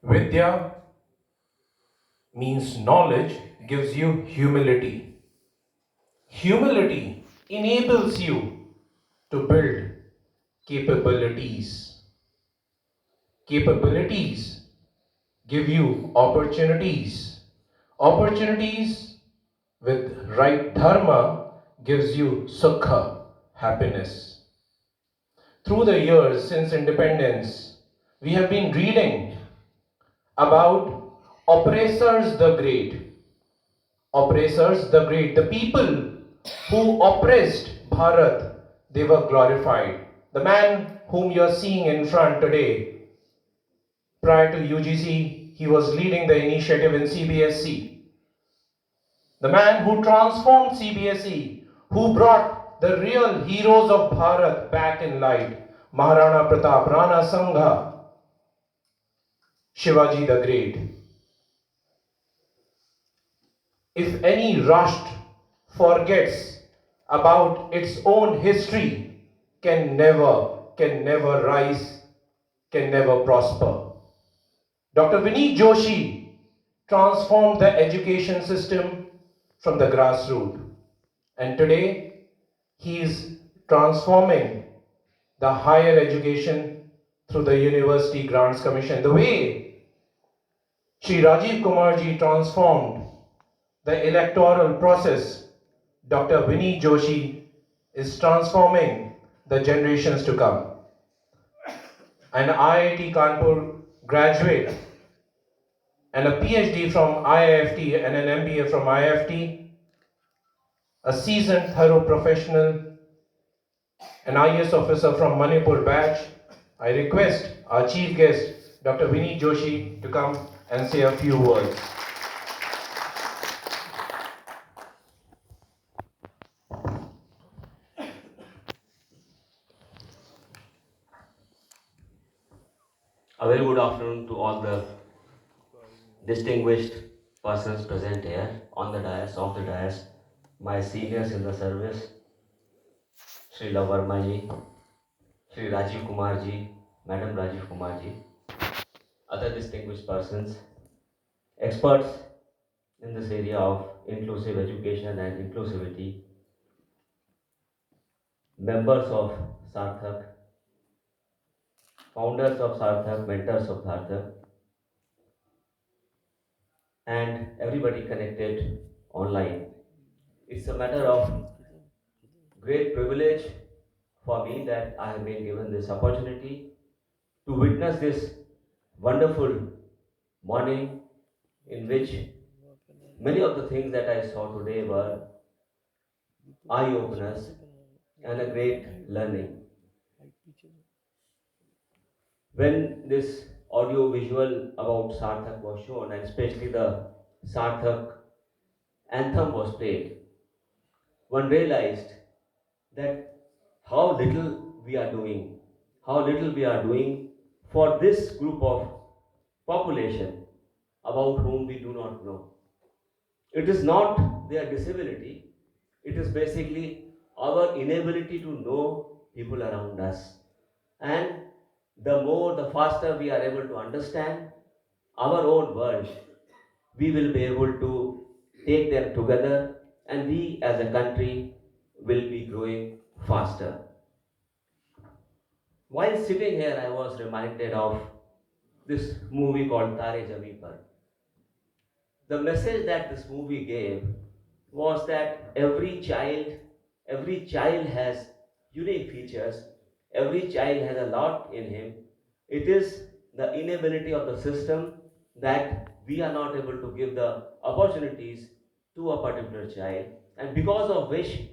Vidya means knowledge gives you humility. Humility enables you to build capabilities. Capabilities give you opportunities. Opportunities with right dharma gives you sukha, happiness. Through the years since independence, we have been reading about oppressors the great. Oppressors the great. The people who oppressed Bharat, they were glorified. The man whom you are seeing in front today, prior to UGC, he was leading the initiative in CBSE. The man who transformed CBSE, who brought the real heroes of Bharat back in light, Maharana Pratap, Rana Sangha, Shivaji the Great. If any Rashtra forgets about its own history, can never rise, can never prosper. Dr. Vinit Joshi transformed the education system from the grassroots. And today, he is transforming the higher education through the University Grants Commission. The way Sri Rajiv Kumarji transformed the electoral process, Dr. Vinit Joshi is transforming the generations to come. An IIT Kanpur graduate and a PhD from IIFT and an MBA from IIFT, a seasoned, thorough professional, an IAS officer from Manipur batch. I request our chief guest, Dr. Vinit Joshi, to come and say a few words. A very good afternoon to all the distinguished persons present here on the dais, off the dais, my seniors in the service, Sri Lav Verma ji, Sri Rajiv Kumar ji, Madam Rajiv Kumar ji, other distinguished persons, experts in this area of inclusive education and inclusivity, members of Sarthak, founders of Sarthak, mentors of Sarthak, and everybody connected online. It's a matter of great privilege for me that I have been given this opportunity to witness this wonderful morning in which many of the things that I saw today were eye openers and a great learning. When this audio visual about Sarthak was shown, and especially the Sarthak anthem was played, one realized that how little we are doing, how little we are doing for this group of population about whom we do not know. It is not their disability, it is basically our inability to know people around us. And the more, the faster we are able to understand our own world, we will be able to take them together, and we as a country will be growing faster. While sitting here, I was reminded of this movie called Tare Zameen Par. The message that this movie gave was that every child has unique features, every child has a lot in him. It is the inability of the system that we are not able to give the opportunities to a particular child, and because of which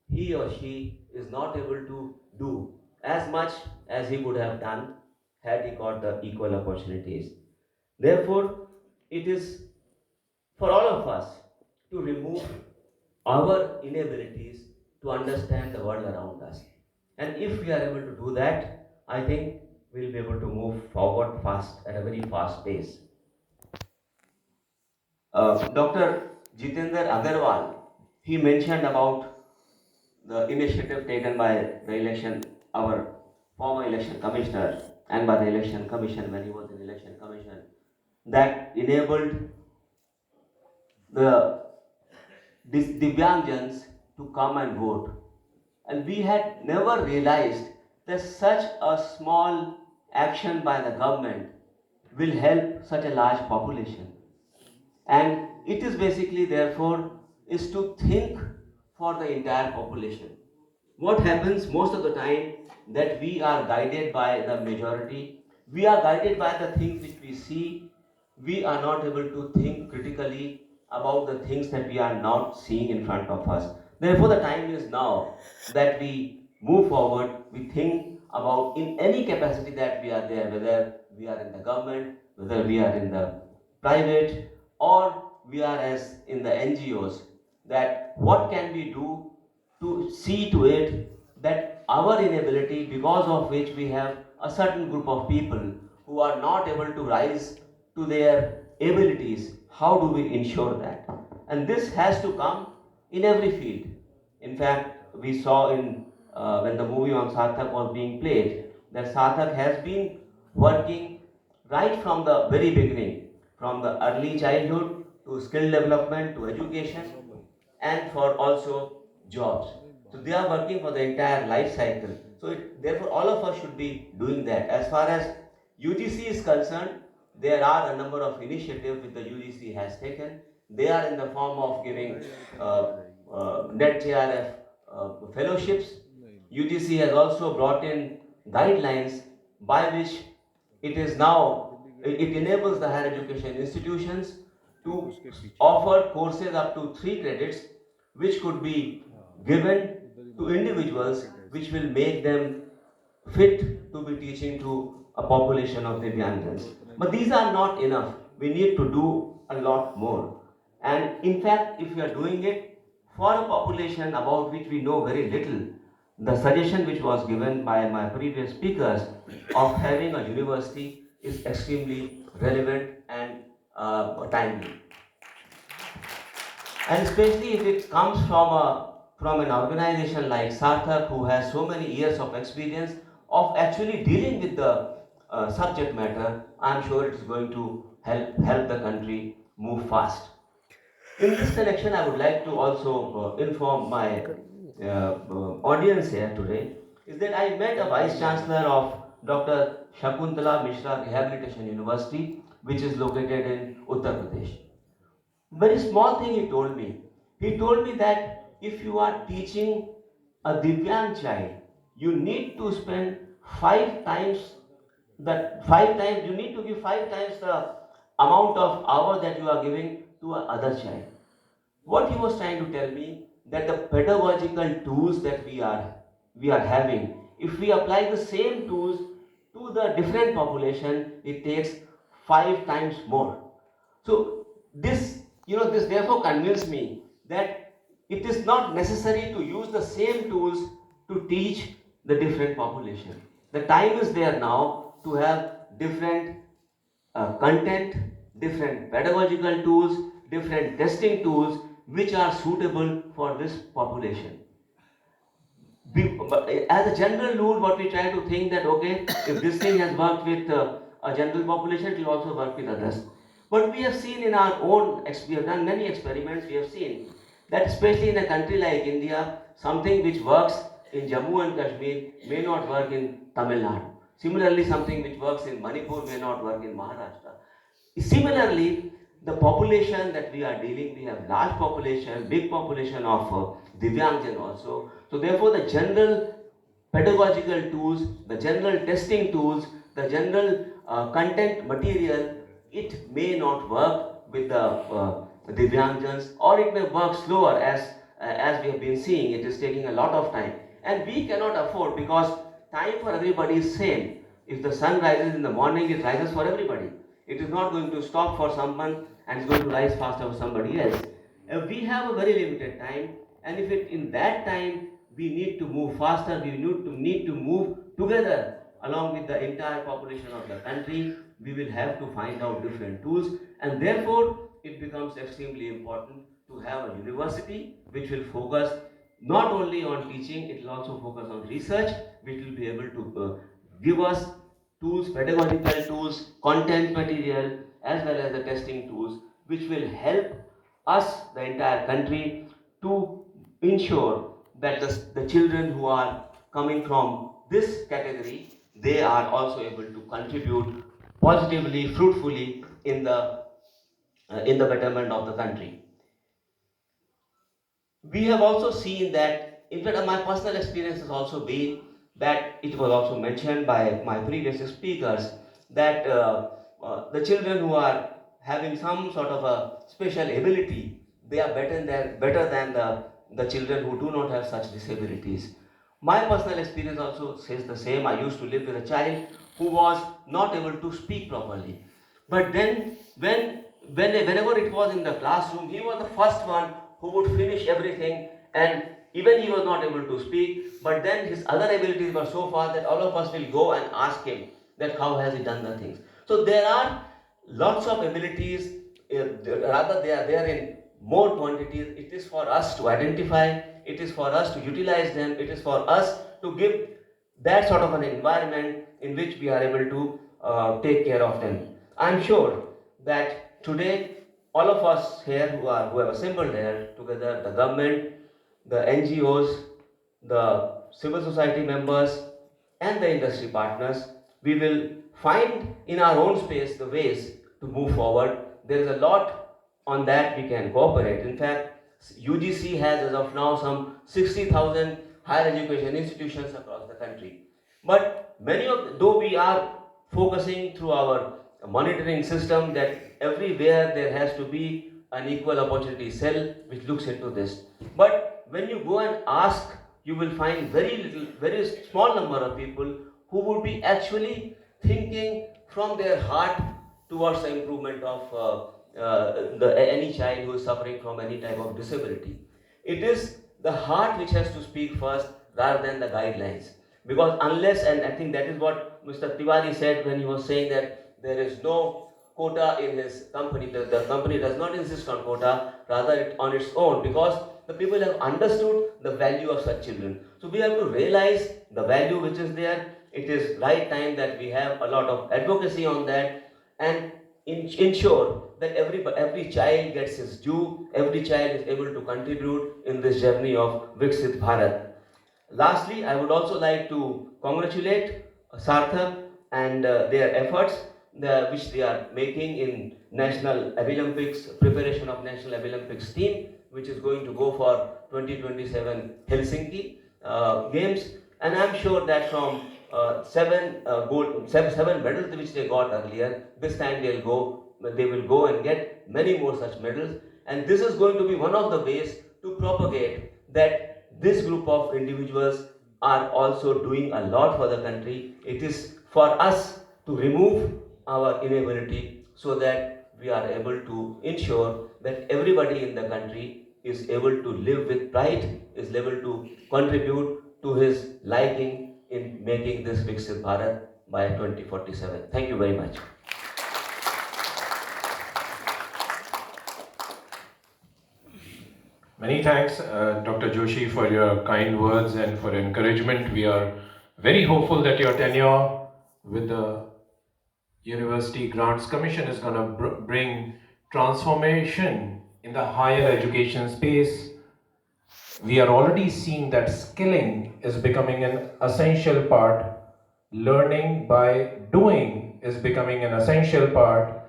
he or she is not able to do as much as he would have done had he got the equal opportunities. Therefore, it is for all of us to remove our inabilities to understand the world around us. And if we are able to do that, I think we'll be able to move forward fast at a very fast pace. Dr. Jitendra Agarwal, he mentioned about the initiative taken by the election, our former election commissioner, and by the election commission when he was in election commission, that enabled the Divyangjans to come and vote. And we had never realized that such a small action by the government will help such a large population. And it is basically, therefore, is to think for the entire population. What happens most of the time that we are guided by the majority, we are guided by the things which we see, we are not able to think critically about the things that we are not seeing in front of us. Therefore, the time is now that we move forward, we think about in any capacity that we are there, whether we are in the government, whether we are in the private, or we are as in the NGOs, that what can we do to see to it that our inability, because of which we have a certain group of people who are not able to rise to their abilities, how do we ensure that? And this has to come in every field. In fact, we saw in when the movie on Sarthak was being played, that Sarthak has been working right from the very beginning, from the early childhood to skill development to education, and for also jobs. So they are working for the entire life cycle. So therefore, all of us should be doing that. As far as UGC is concerned, there are a number of initiatives which the UGC has taken. They are in the form of giving net JRF fellowships. UGC has also brought in guidelines by which it is now, it enables the higher education institutions to offer courses up to 3 credits which could be given to individuals which will make them fit to be teaching to a population of Divyangjans. But these are not enough. We need to do a lot more. And in fact, if we are doing it for a population about which we know very little, the suggestion which was given by my previous speakers of having a university is extremely relevant and timely. And especially if it comes from an organization like Sarthak, who has so many years of experience of actually dealing with the subject matter, I'm sure it is going to help the country move fast. In this connection, I would like to also inform my audience here today is that I met a vice chancellor of Dr. Shakuntala Mishra Rehabilitation University, which is located in Uttar Pradesh. Very small thing he told me. He told me that if you are teaching a Divyang child, you need to spend 5 times you need to give 5 times the amount of hour that you are giving to a other child. What he was trying to tell me that the pedagogical tools that we are having, if we apply the same tools to the different population, it takes 5 times more. So this therefore convinced me that it is not necessary to use the same tools to teach the different population. The time is there now to have different content, different pedagogical tools, different testing tools which are suitable for this population. As a general rule, what we try to think that okay, if this thing has worked with a general population, it will also work with others. But we have seen in our own, we have done many experiments, we have seen that especially in a country like India, something which works in Jammu and Kashmir may not work in Tamil Nadu. Similarly, something which works in Manipur may not work in Maharashtra. Similarly, the population that we are dealing, we have large population, big population of Divyangjan also. So therefore, the general pedagogical tools, the general testing tools, the general content material, it may not work with the Divyangjans, or it may work slower as we have been seeing. It is taking a lot of time, and we cannot afford, because time for everybody is same. If the sun rises in the morning, it rises for everybody. It is not going to stop for someone and it's going to rise faster for somebody else. We have a very limited time, and if in that time we need to move faster, we need to move together along with the entire population of the country, we will have to find out different tools, and therefore it becomes extremely important to have a university which will focus not only on teaching, it will also focus on research, which will be able to give us tools, pedagogical tools, content material, as well as the testing tools, which will help us, the entire country, to ensure that the children who are coming from this category, they are also able to contribute positively, fruitfully in the betterment of the country. We have also seen that, in fact, my personal experience has also been that it was also mentioned by my previous speakers that the children who are having some sort of a special ability, they are better than the children who do not have such disabilities. My personal experience also says the same. I used to live with a child who was not able to speak properly. But then, whenever it was in the classroom, he was the first one who would finish everything, and even he was not able to speak. But then his other abilities were so far that all of us will go and ask him that how has he done the things. So there are lots of abilities, rather they are there in more quantities. It is for us to identify, it is for us to utilize them, it is for us to give that sort of an environment in which we are able to take care of them. I'm sure that today all of us here who have assembled here together, the government, the NGOs, the civil society members, and the industry partners, we will find in our own space the ways to move forward. There is a lot on that we can cooperate. In fact, UGC has as of now some 60,000 higher education institutions across the country. But many of, though we are focusing through our monitoring system that everywhere there has to be an equal opportunity cell which looks into this. But when you go and ask, you will find very small number of people who would be actually thinking from their heart towards the improvement of any child who is suffering from any type of disability. It is the heart which has to speak first rather than the guidelines. Because unless, and I think that is what Mr. Tiwari said when he was saying that there is no quota in his company, the company does not insist on quota, rather it on its own, because the people have understood the value of such children. So we have to realize the value which is there. It is right time that we have a lot of advocacy on that and ensure that every child gets his due, every child is able to contribute in this journey of Viksit Bharat. Lastly, I would also like to congratulate Sarthak and their efforts which they are making in National Olympics, preparation of National Olympics team, which is going to go for 2027 Helsinki Games. And I'm sure that from seven medals which they got earlier, this time they will go and get many more such medals. And this is going to be one of the ways to propagate that this group of individuals are also doing a lot for the country. It is for us to remove our inability so that we are able to ensure that everybody in the country is able to live with pride, is able to contribute to his liking in making this Viksit Bharat by 2047. Thank you very much. Many thanks, Dr. Joshi, for your kind words and for encouragement. We are very hopeful that your tenure with the University Grants Commission is going to bring transformation in the higher education space. We are already seeing that skilling is becoming an essential part. Learning by doing is becoming an essential part.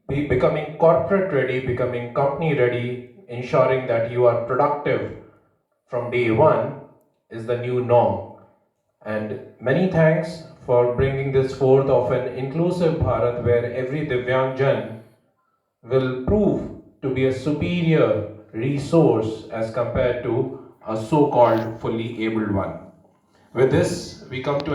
Becoming corporate ready, becoming company ready, ensuring that you are productive from day one is the new norm. And many thanks for bringing this forth of an inclusive Bharat where every Divyangjan will prove to be a superior resource as compared to a so-called fully abled one. With this, we come to